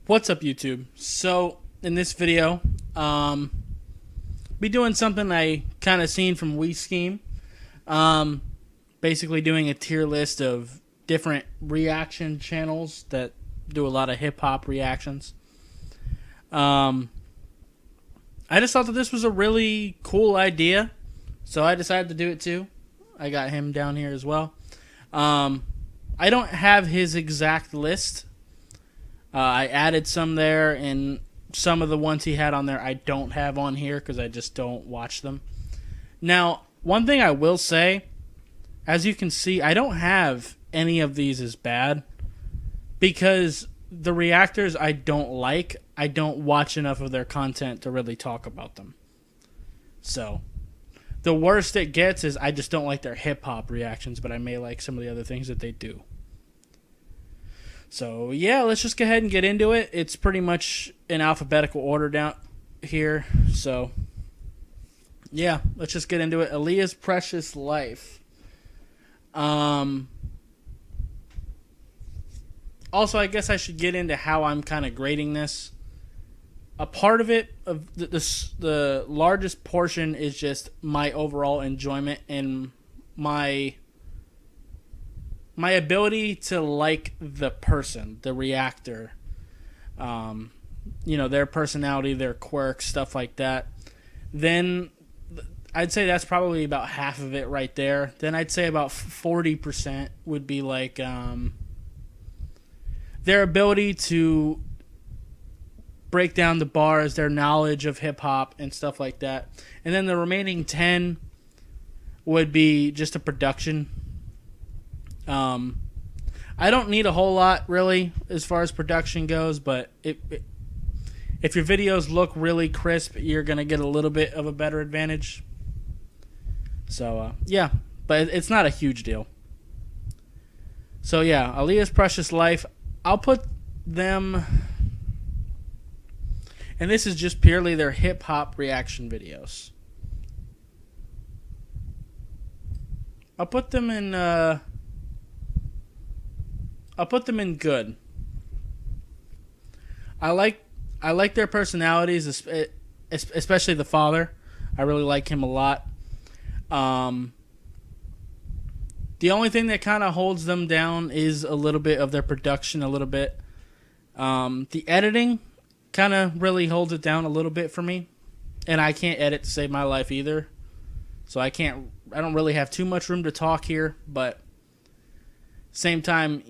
What's up, YouTube? So in this video, be doing something I kind of seen from We Scheme. Um, Basically doing a tier list of different reaction channels that do a lot of hip hop reactions. Um, I just thought that this was a really cool idea, so I decided to do it too. I got him down here as well. I don't have his exact list. I added some there, and some of the ones he had on there I don't have on here because I just don't watch them. Now, one thing I will say, as you can see, I don't have any of these as bad because the reactors I don't like, I don't watch enough of their content to really talk about them. So, the worst it gets is I just don't like their hip-hop reactions, but I may like some of the other things that they do. So, yeah, let's just go ahead and get into it. It's pretty much in alphabetical order down here. So, yeah, let's just get into it. Aaliyah's Precious Life. Also, I guess I should get into how I'm kind of grading this. A part of it, of the largest portion, is just my overall enjoyment and my ability to like the person, the reactor, their personality, their quirks, stuff like that. Then I'd say that's probably about half of it right there. Then I'd say about 40% would be like their ability to break down the bars, their knowledge of hip hop and stuff like that. And then the remaining 10 would be just a production. I don't need a whole lot really as far as production goes, but if your videos look really crisp, you're gonna get a little bit of a better advantage. So yeah, but it's not a huge deal. So yeah, Aaliyah's Precious Life, I'll put them, and this is just purely their hip hop reaction videos. I'll put them in good. I like their personalities, especially the father. I really like him a lot. The only thing that kind of holds them down is a little bit of their production, a little bit. The editing kind of really holds it down a little bit for me, and I can't edit to save my life either, so I don't really have too much room to talk here, but same time,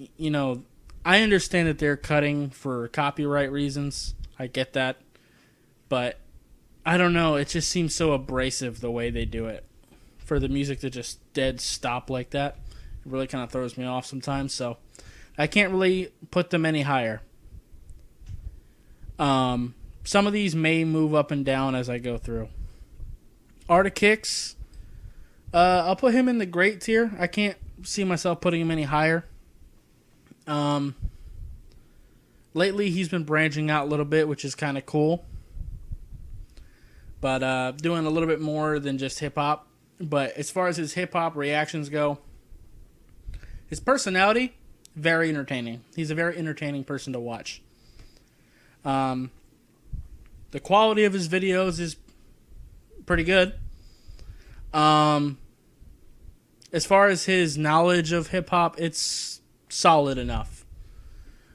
I understand that they're cutting for copyright reasons. I get that. But I don't know, it just seems so abrasive the way they do it. For the music to just dead stop like that, it really kind of throws me off sometimes. So I can't really put them any higher. Some of these may move up and down as I go through. Art of Kicks, I'll put him in the great tier. I can't see myself putting him any higher. Lately he's been branching out a little bit, which is kind of cool, but doing a little bit more than just hip hop. But as far as his hip hop reactions go, his personality, very entertaining. He's a very entertaining person to watch. The quality of his videos is pretty good. As far as his knowledge of hip-hop, it's solid enough.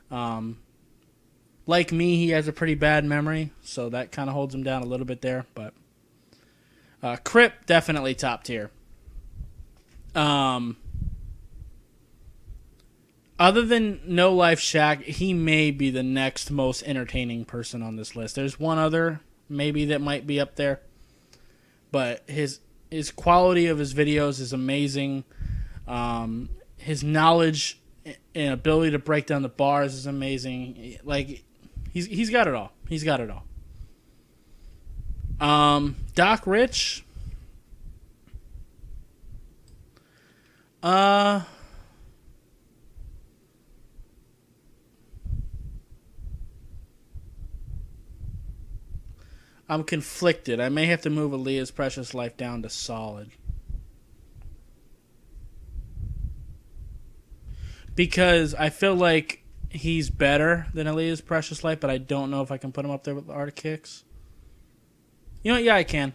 Like me, he has a pretty bad memory, so that kind of holds him down a little bit there. But Crip, definitely top tier. Other than No Life Shaq, he may be the next most entertaining person on this list. There's one other maybe that might be up there, but his quality of his videos is amazing. His knowledge and ability to break down the bars is amazing. Like he's got it all. He's got it all. Doc Rich. I'm conflicted. I may have to move Aaliyah's Precious Life down to solid. Because I feel like he's better than Aaliyah's Precious Life, but I don't know if I can put him up there with Art of Kicks. You know what? Yeah, I can.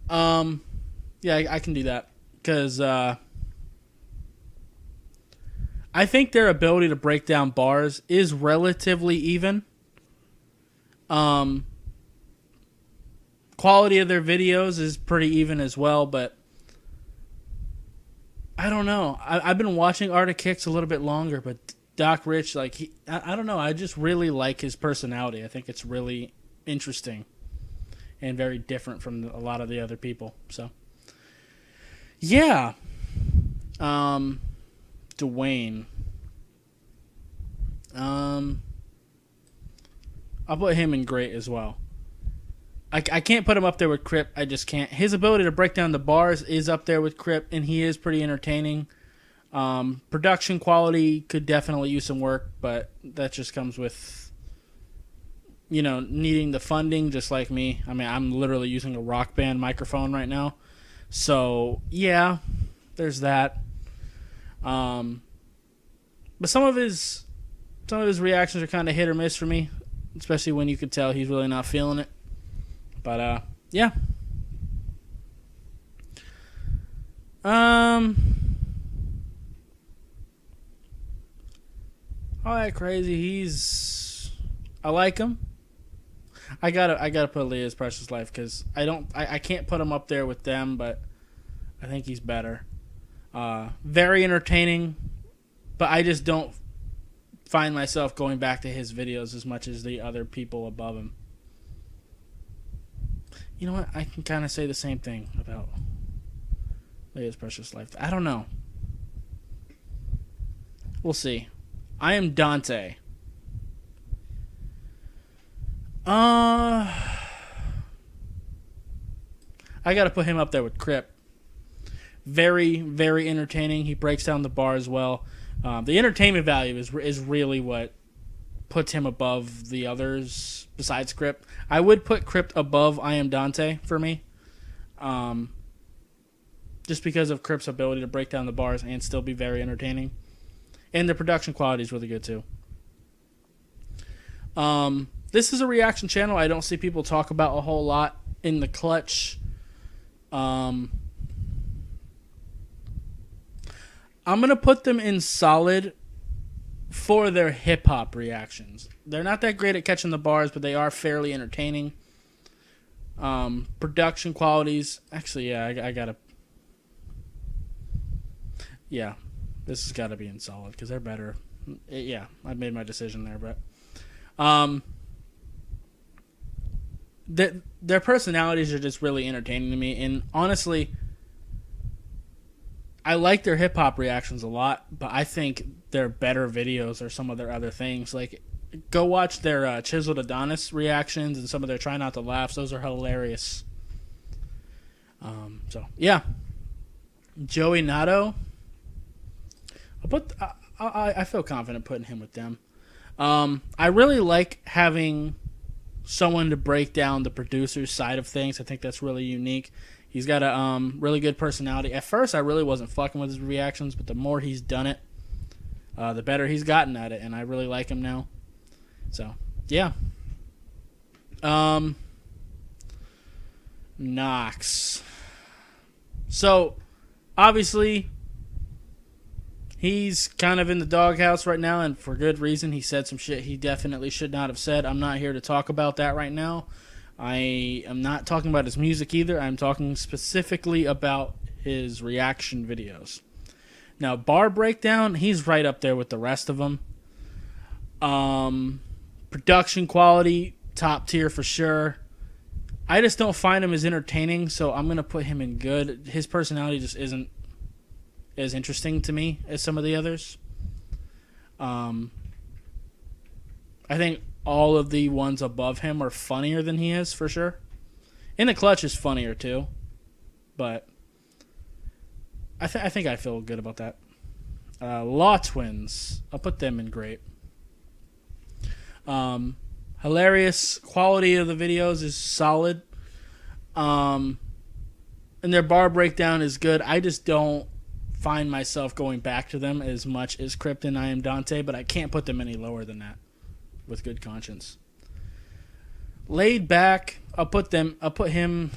Yeah, I can do that. Because I think their ability to break down bars is relatively even. Quality of their videos is pretty even as well, but I don't know. I've been watching Art of Kicks a little bit longer, but Doc Rich, like, I don't know. I just really like his personality. I think it's really interesting and very different from a lot of the other people. So, yeah. Dwayne. I'll put him in great as well. I can't put him up there with Crip. I just can't. His ability to break down the bars is up there with Crip, and he is pretty entertaining. Production quality could definitely use some work, but that just comes with, needing the funding, just like me. I mean, I'm literally using a Rock Band microphone right now. So, yeah, there's that. But some of his reactions are kind of hit or miss for me, especially when you could tell he's really not feeling it. But, yeah. All that crazy. I like him. I gotta put Leah's Precious Life because I can't put him up there with them, but I think he's better. Very entertaining, but I just don't find myself going back to his videos as much as the other people above him. You know what? I can kind of say the same thing about Leah's Precious Life. I don't know. We'll see. I am Dante. I gotta put him up there with Crip. Very, very entertaining. He breaks down the bars well. The entertainment value is really what puts him above the others besides Crip. I would put Crip above I Am Dante for me. Just because of Crip's ability to break down the bars and still be very entertaining. And the production quality is really good too. This is a reaction channel I don't see people talk about a whole lot in the clutch. I'm going to put them in solid for their hip-hop reactions. They're not that great at catching the bars, but they are fairly entertaining. Production qualities... Actually, yeah, I got to... Yeah, this has got to be in solid because they're better. Yeah, I made my decision there, but... Their personalities are just really entertaining to me, and honestly... I like their hip-hop reactions a lot, but I think their better videos are some of their other things. Like, go watch their Chiseled Adonis reactions and some of their Try Not to Laughs. Those are hilarious. So, yeah. Joey Nato. I feel confident putting him with them. I really like having someone to break down the producer's side of things. I think that's really unique. He's got a really good personality. At first, I really wasn't fucking with his reactions, but the more he's done it, the better he's gotten at it, and I really like him now. So, yeah. Knox. So, obviously, he's kind of in the doghouse right now, and for good reason. He said some shit he definitely should not have said. I'm not here to talk about that right now. I am not talking about his music either. I'm talking specifically about his reaction videos. Now, bar breakdown, he's right up there with the rest of them. Production quality, top tier for sure. I just don't find him as entertaining, so I'm going to put him in good. His personality just isn't as interesting to me as some of the others. I think all of the ones above him are funnier than he is, for sure. In the Clutch is funnier, too. But I think I feel good about that. Law Twins. I'll put them in great. Hilarious. Quality of the videos is solid. And their bar breakdown is good. I just don't find myself going back to them as much as Crypt and I Am Dante, but I can't put them any lower than that with good conscience. Laid Back, I'll put him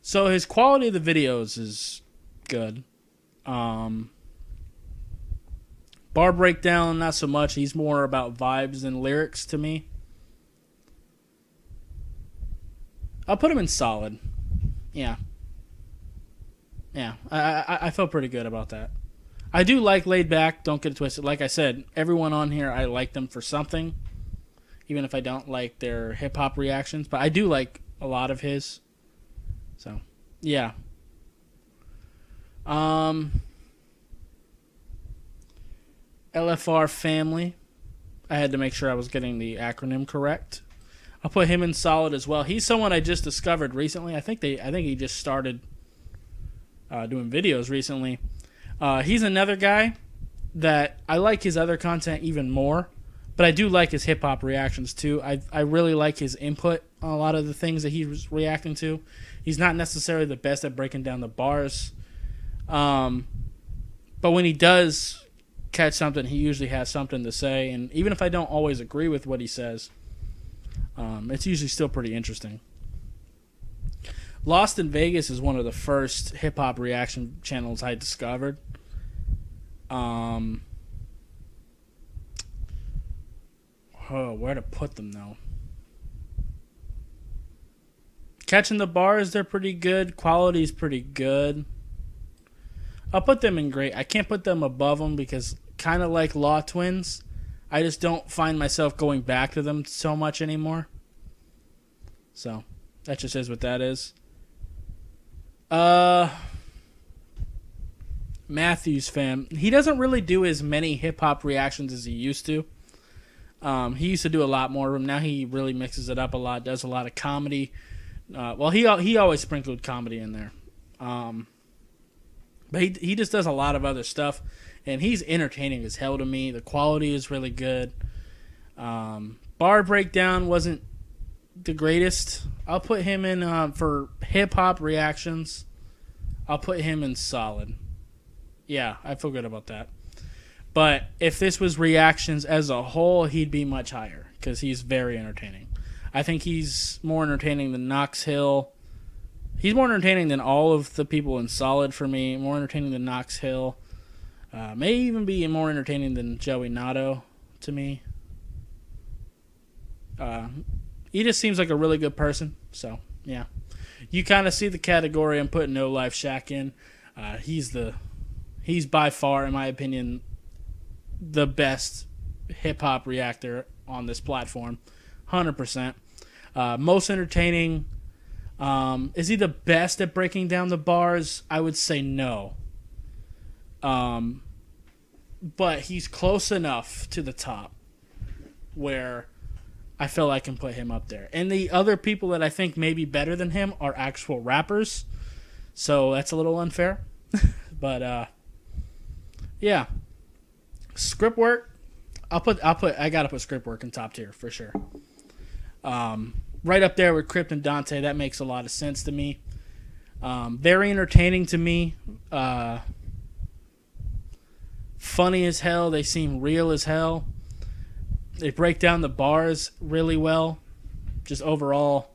so his quality of the videos is good. Bar breakdown, not so much. He's more about vibes than lyrics to me. I'll put him in solid. Yeah. I felt pretty good about that. I do like Laid Back, don't get it twisted. Like I said, everyone on here, I like them for something. Even if I don't like their hip-hop reactions. But I do like a lot of his. So, yeah. LFR Family. I had to make sure I was getting the acronym correct. I'll put him in solid as well. He's someone I just discovered recently. I think he just started doing videos recently. He's another guy that I like his other content even more, but I do like his hip hop reactions too. I really like his input on a lot of the things that he's reacting to. He's not necessarily the best at breaking down the bars, but when he does catch something, he usually has something to say. And even if I don't always agree with what he says, it's usually still pretty interesting. Lost in Vegas is one of the first hip-hop reaction channels I discovered. Where to put them, though? Catching the Bars, they're pretty good. Quality's pretty good. I'll put them in great. I can't put them above them because, kind of like Law Twins, I just don't find myself going back to them so much anymore. So, that just is what that is. Matthews fam. He doesn't really do as many hip-hop reactions as he used to. He used to do a lot more of them. Now he really mixes it up a lot, does a lot of comedy. He always sprinkled comedy in there. But he just does a lot of other stuff. And he's entertaining as hell to me. The quality is really good. Bar breakdown wasn't the greatest. I'll put him in for hip-hop reactions. I'll put him in solid. Yeah, I feel good about that. But if this was reactions as a whole, he'd be much higher because he's very entertaining. I think he's more entertaining than Knox Hill. He's more entertaining than all of the people in solid for me. More entertaining than Knox Hill. May even be more entertaining than Joey Nato to me. He just seems like a really good person. So, yeah. You kind of see the category I'm putting No Life Shaq in. He's by far, in my opinion, the best hip-hop reactor on this platform. 100%. Most entertaining. Is he the best at breaking down the bars? I would say no. But he's close enough to the top where I feel I can put him up there. And the other people that I think may be better than him are actual rappers. So that's a little unfair. But yeah. Script work. I gotta put script work in top tier for sure. Right up there with Crypt and Dante. That makes a lot of sense to me. Very entertaining to me. Funny as hell. They seem real as hell. They break down the bars really well. Just overall.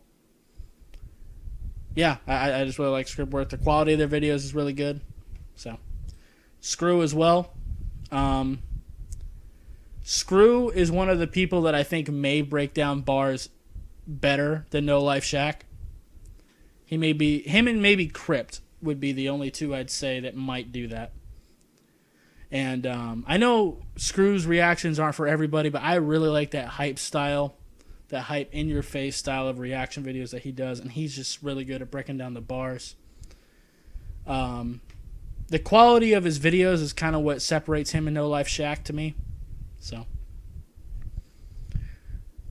Yeah, I just really like script work. The quality of their videos is really good. So, Scru as well. Scru is one of the people that I think may break down bars better than No Life Shaq. Him and maybe Crypt would be the only two I'd say that might do that. And I know Scru's reactions aren't for everybody, but I really like that hype style, that hype in-your-face style of reaction videos that he does, and he's just really good at breaking down the bars. The quality of his videos is kind of what separates him and No Life Shaq to me. So,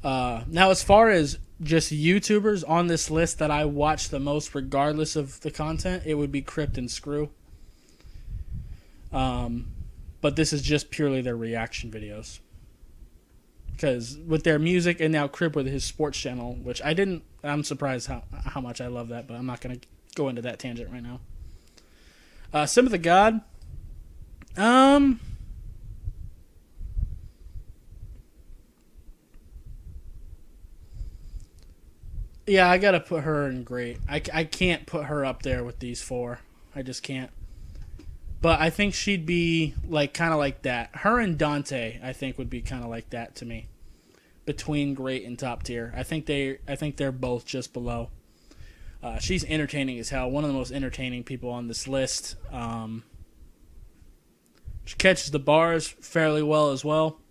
now as far as just YouTubers on this list that I watch the most regardless of the content, it would be Crypt and Scru. But this is just purely their reaction videos. because with their music and now Crip with his sports channel, which I'm surprised how much I love that, but I'm not going to go into that tangent right now. Sim of the God. Yeah, I gotta put her in great. I can't put her up there with these four. I just can't. But I think she'd be like kind of like that. Her and Dante, I think, would be kind of like that to me. Between great and top tier, I think they're both just below. She's entertaining as hell. One of the most entertaining people on this list. She catches the bars fairly well as well.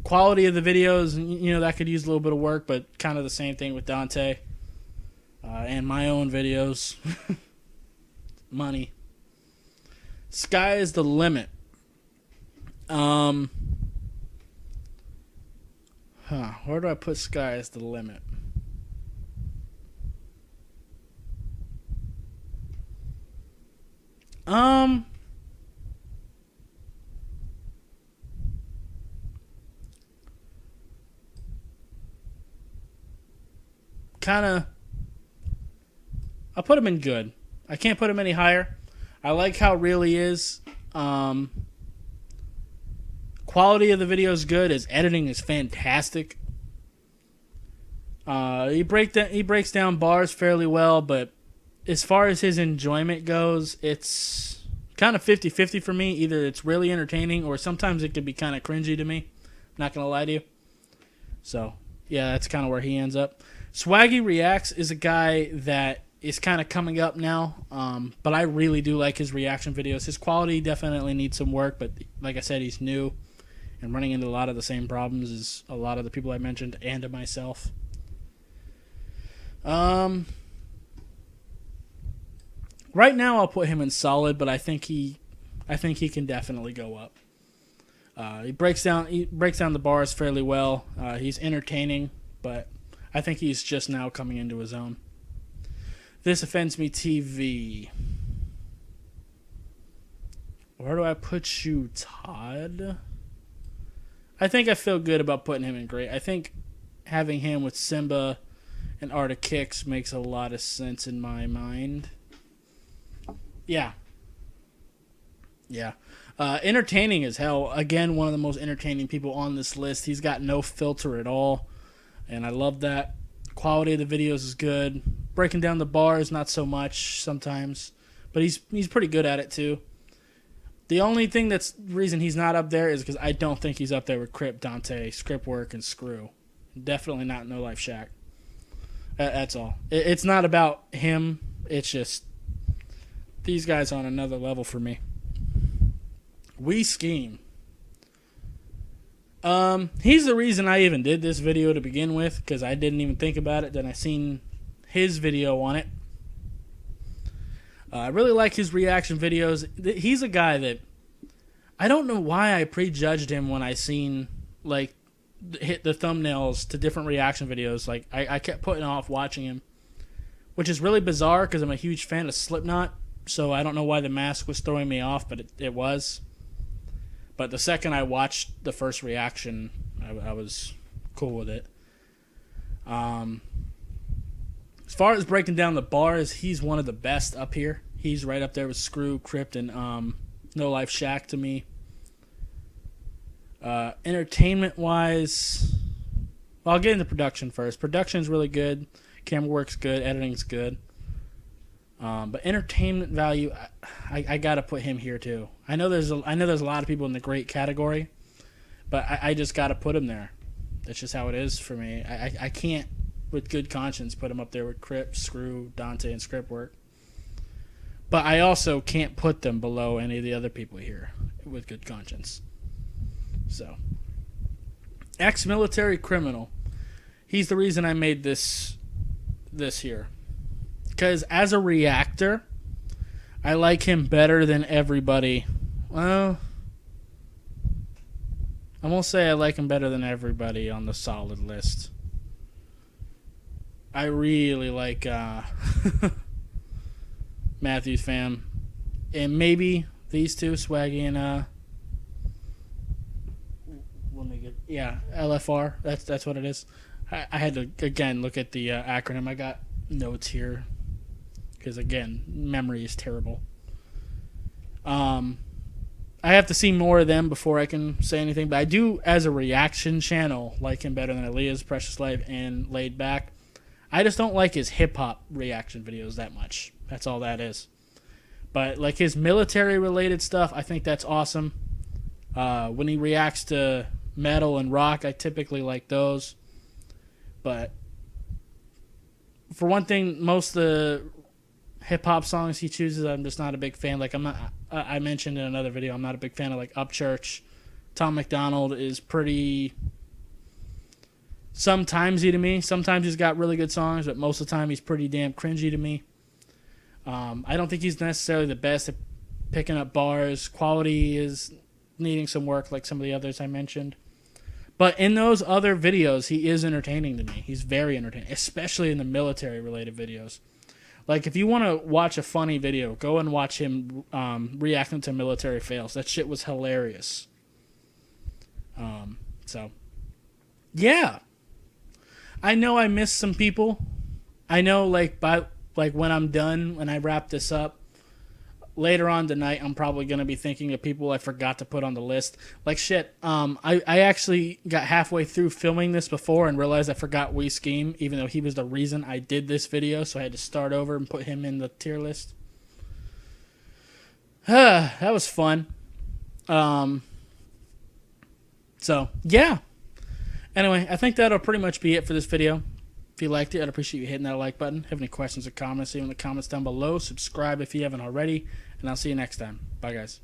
Quality of the videos, that could use a little bit of work, but kind of the same thing with Dante. And my own videos. Money. Sky is the limit. Where do I put Sky as the limit? I'll put him in good. I can't put him any higher. I like how real he is. Quality of the video is good. His editing is fantastic. He breaks down bars fairly well, but as far as his enjoyment goes, it's kind of 50-50 for me. Either it's really entertaining or sometimes it can be kind of cringy to me. Not going to lie to you. So, yeah, that's kind of where he ends up. Swaggy Reacts is a guy that is kind of coming up now, but I really do like his reaction videos. His quality definitely needs some work, but like I said, he's new and running into a lot of the same problems as a lot of the people I mentioned and to myself. Right now I'll put him in solid, but I think he can definitely go up. He breaks down the bars fairly well. He's entertaining, but I think he's just now coming into his own. This Offends Me TV. Where do I put you, Todd? I think I feel good about putting him in great. I think having him with Simba and Art of Kicks makes a lot of sense in my mind. Yeah. Entertaining as hell. Again, one of the most entertaining people on this list. He's got no filter at all, and I love that. Quality of the videos is good. Breaking down the bars, not so much sometimes, but he's pretty good at it too. The only thing reason he's not up there is because I don't think he's up there with Crip, Dante, Script Work, and Screw. Definitely not No Life Shack. That's all. It's not about him. It's just these guys on another level for me. We Scheme. He's the reason I even did this video to begin with, because I didn't even think about it. Then I seen his video on it. I really like his reaction videos. He's a guy that I don't know why I prejudged him when I seen hit the thumbnails to different reaction videos. Like I kept putting off watching him, which is really bizarre because I'm a huge fan of Slipknot. So I don't know why the mask was throwing me off, but it was. But the second I watched the first reaction, I was cool with it. As far as breaking down the bars, he's one of the best up here. He's right up there with Screw, Crypt, and No Life Shack to me. Entertainment-wise, well, I'll get into production first. Production's really good. Camera work's good. Editing's good. But entertainment value, I gotta put him here too. I know there's a lot of people in the great category, but I just gotta put him there. That's just how it is for me. I can't, with good conscience, put him up there with Crip, Screw, Dante, and Script Work. But I also can't put them below any of the other people here with good conscience. So, ex-military criminal. He's the reason I made this here. Because as a reactor, I like him better than everybody. Well, I won't say I like him better than everybody on the solid list. I really like Matthew's fam. And maybe these two, Swaggy and Yeah, LFR. That's what it is. I had to again look at the acronym. I got notes here because again, memory is terrible. I have to see more of them before I can say anything. But I do, as a reaction channel, like him better than Aaliyah's, Precious Life, and Laid Back. I just don't like his hip hop reaction videos that much. That's all that is. But like his military related stuff, I think that's awesome. When he reacts to metal and rock, I typically like those. But for one thing, most of the hip hop songs he chooses, I'm just not a big fan. Like I mentioned in another video, I'm not a big fan of like Upchurch. Tom McDonald is pretty sometimesy to me. Sometimes he's got really good songs, but most of the time he's pretty damn cringy to me. I don't think he's necessarily the best at picking up bars. Quality is needing some work, like some of the others I mentioned. But in those other videos, he is entertaining to me. He's very entertaining, especially in the military-related videos. Like, if you want to watch a funny video, go and watch him reacting to military fails. That shit was hilarious. So, yeah. I know I missed some people. I know, like when I'm done, when I wrap this up, later on tonight, I'm probably going to be thinking of people I forgot to put on the list. Like, shit, I actually got halfway through filming this before and realized I forgot We Scheme, even though he was the reason I did this video, so I had to start over and put him in the tier list. That was fun. So, yeah. Anyway, I think that'll pretty much be it for this video. If you liked it, I'd appreciate you hitting that like button. Have any questions or comments, leave them in the comments down below. Subscribe if you haven't already. And I'll see you next time. Bye, guys.